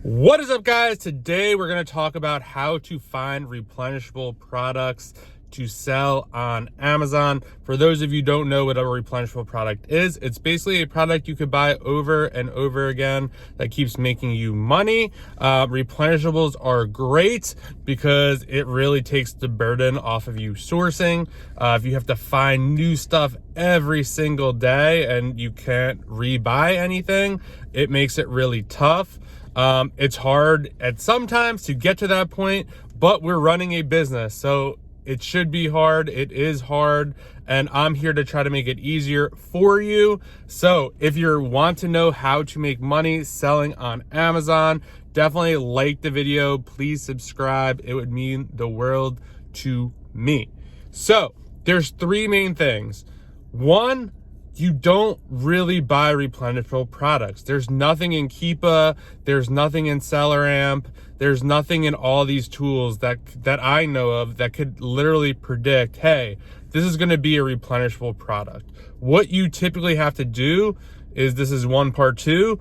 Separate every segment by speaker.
Speaker 1: What is up, guys? Today we're going to talk about how to find replenishable products to sell on Amazon. For those of you who don't know what a replenishable product is, it's basically a product you could buy over and over again that keeps making you money. Replenishables are great because it really takes the burden off of you sourcing. If you have to find new stuff every single day and you can't rebuy anything, it makes it really tough. It's hard at sometimes to get to that point, but we're running a business, so it should be hard. It is hard, and I'm here to try to make it easier for you. So if you want to know how to make money selling on Amazon, definitely like the video. Please subscribe. It would mean the world to me. So there's three main things. One, you don't really buy replenishable products. There's nothing in Keepa, there's nothing in SellerAmp, there's nothing in all these tools that I know of that could literally predict, hey, this is gonna be a replenishable product. What you typically have to do is, this is part two,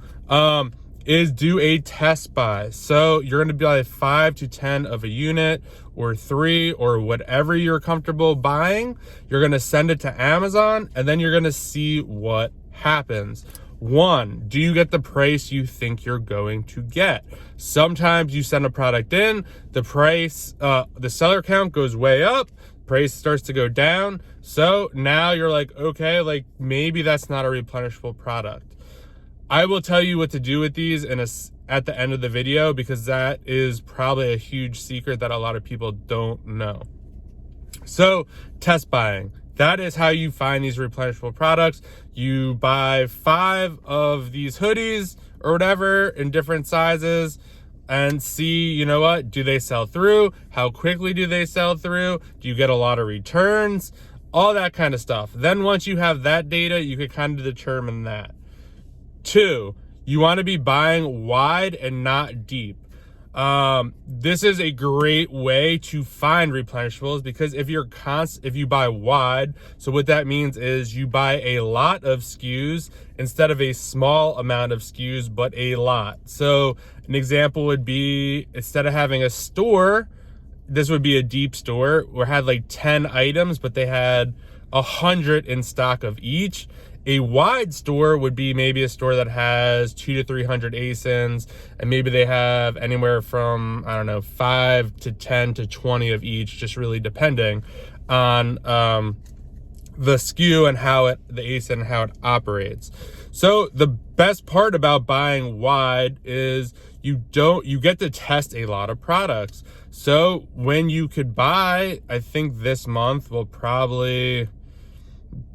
Speaker 1: is do a test buy. So you're gonna buy 5 to 10 of a unit or 3 or whatever you're comfortable buying. You're gonna send it to Amazon and then you're gonna see what happens. One, do you get the price you think you're going to get? Sometimes you send a product in, the price, the seller count goes way up, price starts to go down. So now you're like, okay, like maybe that's not a replenishable product. I will tell you what to do with these at the end of the video, because that is probably a huge secret that a lot of people don't know. So test buying, that is how you find these replenishable products. You buy 5 of these hoodies or whatever in different sizes and see, you know what, do they sell through? How quickly do they sell through? Do you get a lot of returns? All that kind of stuff. Then once you have that data, you can kind of determine that. 2, you want to be buying wide and not deep. This is a great way to find replenishables, because if you buy wide, so what that means is you buy a lot of SKUs instead of a small amount of SKUs, but a lot. So an example would be, instead of having a store, this would be a deep store where it had like 10 items, but they had 100 in stock of each. A wide store would be maybe a store that has 200 to 300 ASINs, and maybe they have anywhere from, I don't know, 5 to 10 to 20 of each, just really depending on the SKU and the ASIN and how it operates. So the best part about buying wide is you get to test a lot of products. So when you could buy, I think this month we'll probably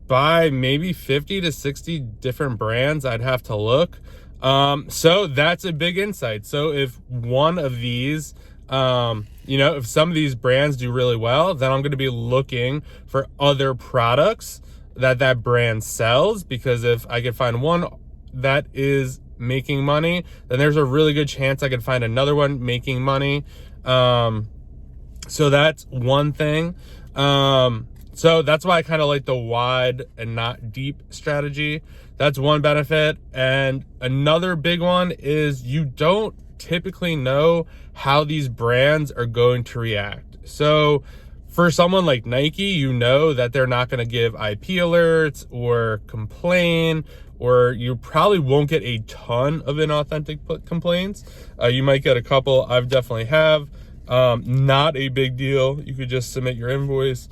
Speaker 1: buy maybe 50 to 60 different brands. I'd have to look. So that's a big insight. So if one of these, if some of these brands do really well, then I'm going to be looking for other products that brand sells, because if I could find one that is making money, then there's a really good chance I could find another one making money. So that's one thing. So that's why I kind of like the wide and not deep strategy. That's one benefit. And another big one is you don't typically know how these brands are going to react. So for someone like Nike, you know that they're not going to give IP alerts or complain, or you probably won't get a ton of inauthentic complaints. You might get a couple. I've definitely have. Not a big deal. You could just submit your invoice.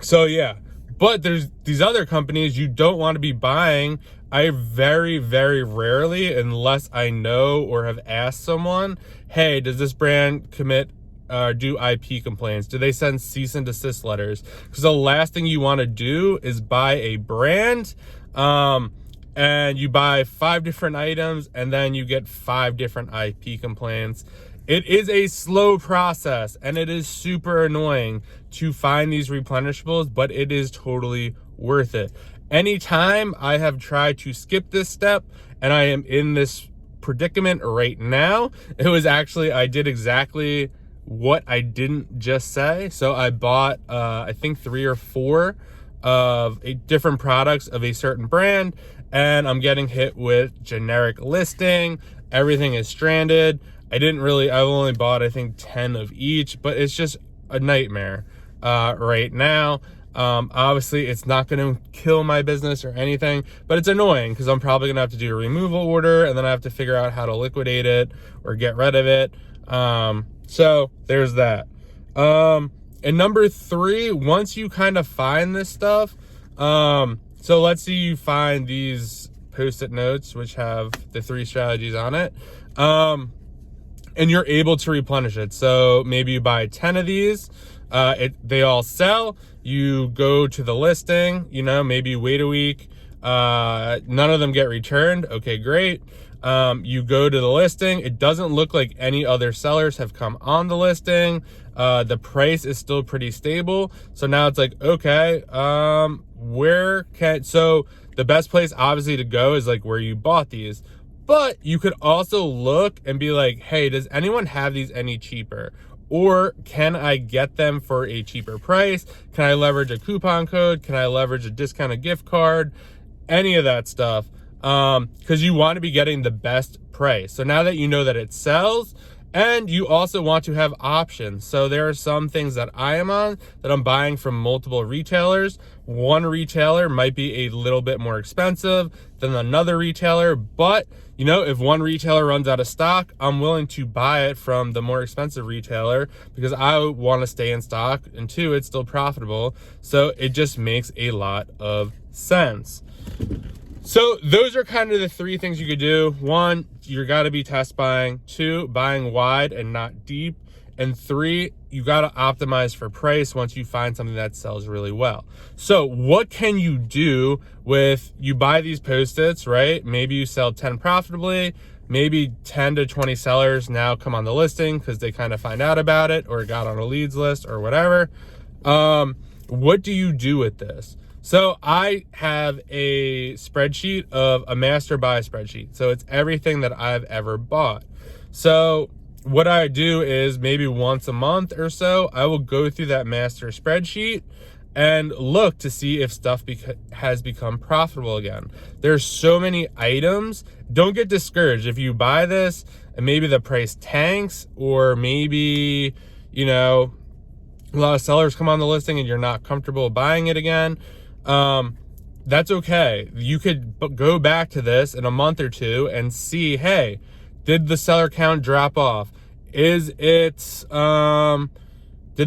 Speaker 1: So yeah, but there's these other companies you don't want to be buying. I very, very rarely, unless I know or have asked someone, hey, does this brand do IP complaints? Do they send cease and desist letters? Because the last thing you want to do is buy a brand, and you buy 5 different items and then you get 5 different IP complaints. It is a slow process and it is super annoying to find these replenishables, but it is totally worth it. Anytime I have tried to skip this step and I am in this predicament right now, it was actually, I did exactly what I didn't just say. So I bought, I think 3 or 4 of different products of a certain brand, and I'm getting hit with generic listing. Everything is stranded. I've only bought, I think, 10 of each, but it's just a nightmare right now. Obviously it's not going to kill my business or anything, but it's annoying because I'm probably going to have to do a removal order, and then I have to figure out how to liquidate it or get rid of it. So there's that. And number 3, once you kind of find this stuff, so let's say you find these Postit notes, which have the 3 strategies on it, and you're able to replenish it. So maybe you buy 10 of these, they all sell, you go to the listing, maybe you wait a week, none of them get returned. Okay, great. You go to the listing, it doesn't look like any other sellers have come on the listing. The price is still pretty stable. So now it's like, okay, so the best place obviously to go is like where you bought these, but you could also look and be like, hey, does anyone have these any cheaper? Or can I get them for a cheaper price? Can I leverage a coupon code? Can I leverage a discounted gift card? Any of that stuff. Because you want to be getting the best price. So now that you know that it sells, and you also want to have options. So there are some things that I am on that I'm buying from multiple retailers. One retailer might be a little bit more expensive than another retailer, but if one retailer runs out of stock, I'm willing to buy it from the more expensive retailer because I want to stay in stock, and 2, it's still profitable. So it just makes a lot of sense. So those are kind of the 3 things you could do. 1, you got to be test buying. 2, buying wide and not deep. And 3, you got to optimize for price once you find something that sells really well. So what can you do with, you buy these Post-its, right? Maybe you sell 10 profitably, maybe 10 to 20 sellers now come on the listing because they kind of find out about it or got on a leads list or whatever. What do you do with this? So I have a spreadsheet of a master buy spreadsheet. So it's everything that I've ever bought. So what I do is maybe once a month or so, I will go through that master spreadsheet and look to see if stuff has become profitable again. There's so many items. Don't get discouraged if you buy this and maybe the price tanks, or maybe, a lot of sellers come on the listing and you're not comfortable buying it again. That's okay. You could go back to this in a month or 2 and see, hey, did the seller count drop off? Did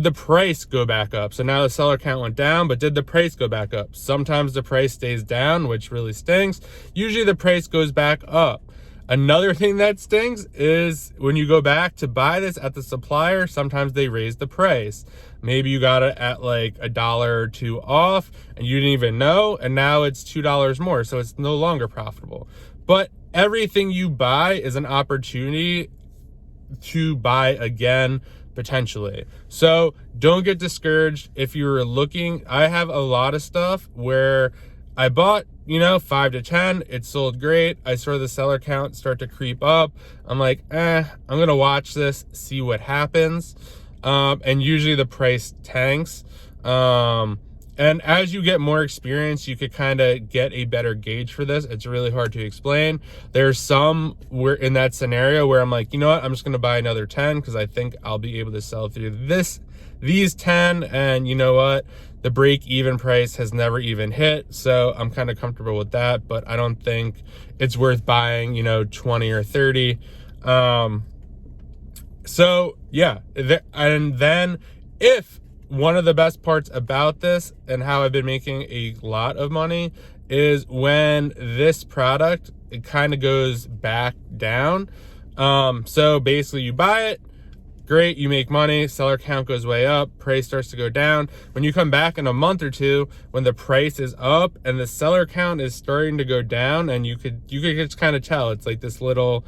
Speaker 1: the price go back up? So now the seller count went down, but did the price go back up? Sometimes the price stays down, which really stinks. Usually the price goes back up. Another thing that stinks is when you go back to buy this at the supplier, sometimes they raise the price. Maybe you got it at like $1 or $2 off and you didn't even know, and now it's $2 more, so it's no longer profitable. But everything you buy is an opportunity to buy again, potentially. So don't get discouraged if you're looking. I have a lot of stuff where I bought 5 to 10, it sold great. I saw the seller count start to creep up. I'm like, I'm gonna watch this, see what happens. And usually the price tanks. And as you get more experience, you could kind of get a better gauge for this. It's really hard to explain. There's some where in that scenario where I'm like, what, I'm just gonna buy another 10 because I think I'll be able to sell through these 10, and you know what? The break-even price has never even hit, so I'm kind of comfortable with that, but I don't think it's worth buying, 20 or 30. So yeah, and then if one of the best parts about this and how I've been making a lot of money is when this product, it kind of goes back down. So basically you buy it, great, you make money, seller count goes way up, price starts to go down. When you come back in a month or 2, when the price is up and the seller count is starting to go down, and you could just kind of tell it's like this little,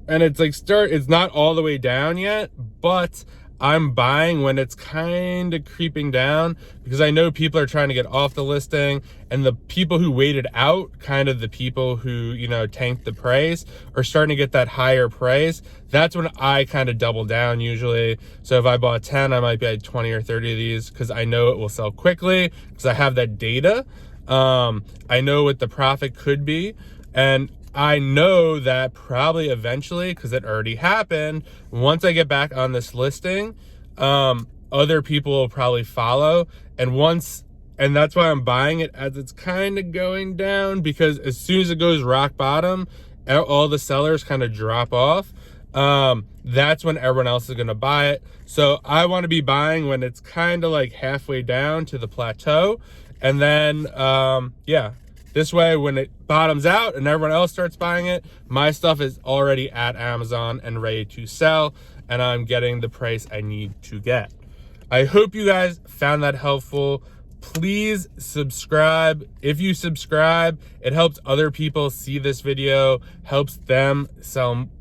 Speaker 1: and it's like it's not all the way down yet, but I'm buying when it's kind of creeping down, because I know people are trying to get off the listing, and the people who waited out, kind of the people who, you know, tanked the price, are starting to get that higher price. That's when I kind of double down usually. So if I bought 10, I might buy 20 or 30 of these, because I know it will sell quickly, because I have that data. I know what the profit could be, and I know that probably eventually, because it already happened, once I get back on this listing, other people will probably follow. And that's why I'm buying it as it's kind of going down, because as soon as it goes rock bottom, all the sellers kind of drop off. That's when everyone else is going to buy it. So I want to be buying when it's kind of like halfway down to the plateau. And then, yeah. This way, when it bottoms out and everyone else starts buying it, my stuff is already at Amazon and ready to sell, and I'm getting the price I need to get. I hope you guys found that helpful. Please subscribe. If you subscribe, it helps other people see this video, helps them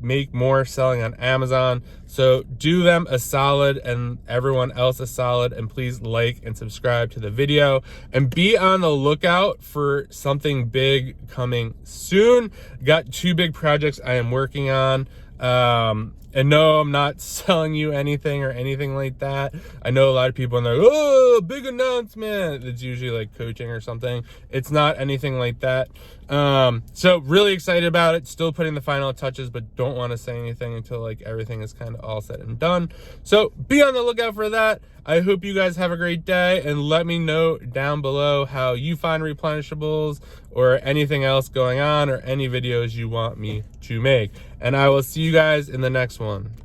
Speaker 1: make more selling on Amazon. So do them a solid and everyone else a solid, and please like and subscribe to the video, and be on the lookout for something big coming soon. Got 2 big projects I am working on. And no, I'm not selling you anything or anything like that. I know a lot of people are like, oh, big announcement. It's usually like coaching or something. It's not anything like that. So really excited about it. Still putting the final touches, but don't want to say anything until like everything is kind of all said and done. So be on the lookout for that. I hope you guys have a great day, and let me know down below how you find replenishables or anything else going on, or any videos you want me to make. And I will see you guys in the next one.